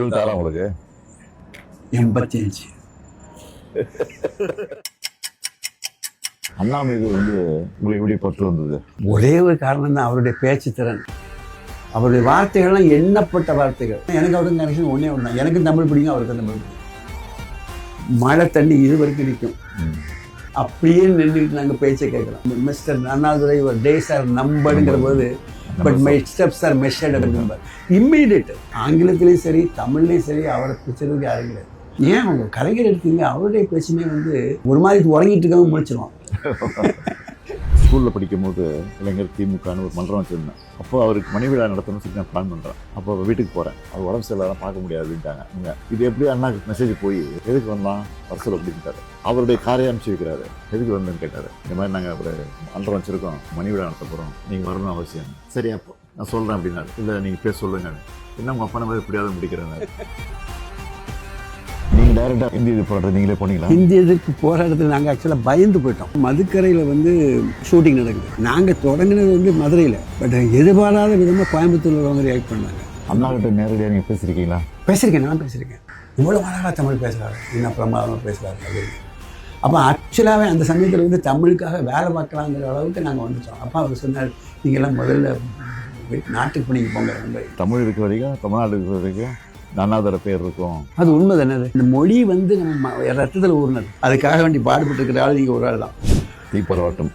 76 உங்களுக்கு 85. அண்ணா மீது உங்களுக்கு எப்படி பற்று வந்தது? ஒரே ஒரு காரணம் தான், அவருடைய பேச்சு திறன். அவருடைய வார்த்தைகள்லாம் எண்ணப்பட்ட வார்த்தைகள். எனக்கு அவருக்கு கனெக்ஷன் ஒன்றே ஒன்று தான். எனக்கு தமிழ் பிடிக்கும், அவருக்கு தமிழ் பிடிக்கும். மழை தண்ணி இது வரைக்கும் நிற்கும். அப்படியே நின்றுட்டு நாங்கள் பேச்சை கேட்குறோம். மிஸ்டர் அண்ணாதுரை ஒரு டேஸ் ஆர் நம்பருங்கிற போது but my steps are measured at number. Immediate. ஆங்கிலத்திலையும் சரி தமிழ்லையும் சரி அவரை பிடிச்சதுக்கு யாரும் கிடையாது. ஏன் அவங்க கலைஞர் எடுத்தீங்க, அவருடைய பேச்சுமே ஒரு மாதிரி உறங்கிட்டு இருக்காங்க முடிச்சிருவான். ஸ்கூலில் படிக்கும்போது இளைஞர் திமுகன்னு ஒரு மன்றம் வச்சுருந்தேன். அப்போ அவருக்கு மணி விழா நடத்தணும்னு சொல்லி நான் பிளான் பண்ணுறேன். அப்போ வீட்டுக்கு போகிறேன். அவர் உடம்பு சரியில்லாம் பார்க்க முடியாது அப்படின்ட்டாங்க. இது எப்படி அண்ணாக்கு மெசேஜ் போய் எதுக்கு வந்தான் வரசல் அப்படின்ட்டாரு. அவருடைய காரையை அனுப்பிச்சி வைக்கிறாரு. எதுக்கு வந்தேன்னு கேட்டார். இந்த மாதிரி நாங்கள் ஒரு மன்றம் வச்சுருக்கோம், மணி விழா நடத்த போகிறோம், நீங்கள் வரணும் அவசியம். சரி அப்போ நான் சொல்கிறேன் அப்படின்னாரு. இல்லை நீங்கள் பேச சொல்லுங்க. என்ன உங்கள் அப்பா நம்ம எப்படியாவது முடிக்கிறேன். நீங்கள் டைரெக்டாக இந்திய எதிர்ப்பு போராட்டம் நீங்களே போனீங்களா? இந்திய எதிர்ப்பு போராட்டத்தில் நாங்கள் ஆக்சுவலாக பயந்து போயிட்டோம். மதுக்கரையில் ஷூட்டிங் நடக்குது. நாங்கள் தொடங்கினது மதுரையில். பட் எதிர்பாராத விதமாக கோயம்புத்தூரில் உள்ளவங்க ரியாக்ட் பண்ணாங்க. அண்ணா கிட்ட நேரடியாக நீங்கள் பேசியிருக்கீங்களா? பேசியிருக்கேன், நான் பேசியிருக்கேன். இவ்வளோ அழகாக தமிழ் பேசுகிறாரு, இன்னும் பிரமாதமாக பேசுகிறாரு அப்படின்னு. அப்போ ஆக்சுவலாகவே அந்த சமயத்தில் தமிழுக்காக வேலை பார்க்கலாங்கிற அளவுக்கு நாங்கள் வந்துட்டோம். அப்போ அவர் சொன்னார், நீங்கள்லாம் முதல்ல நாட்டுக்கு பண்ணிக்கு போங்க. தமிழ் இருக்க வரைக்கும், தமிழ்நாடு இருக்கிற வரைக்கும் அண்ணாதுரை பேர் இருக்கும். அது உண்மை தானே. இந்த மொழி நம்ம ரத்தத்தில் ஊர்னது. அதுக்காக வேண்டி பாடுபட்டு இருக்கிற ஆள் நீங்கள் ஒரு ஆள் தான். தீ போராட்டம்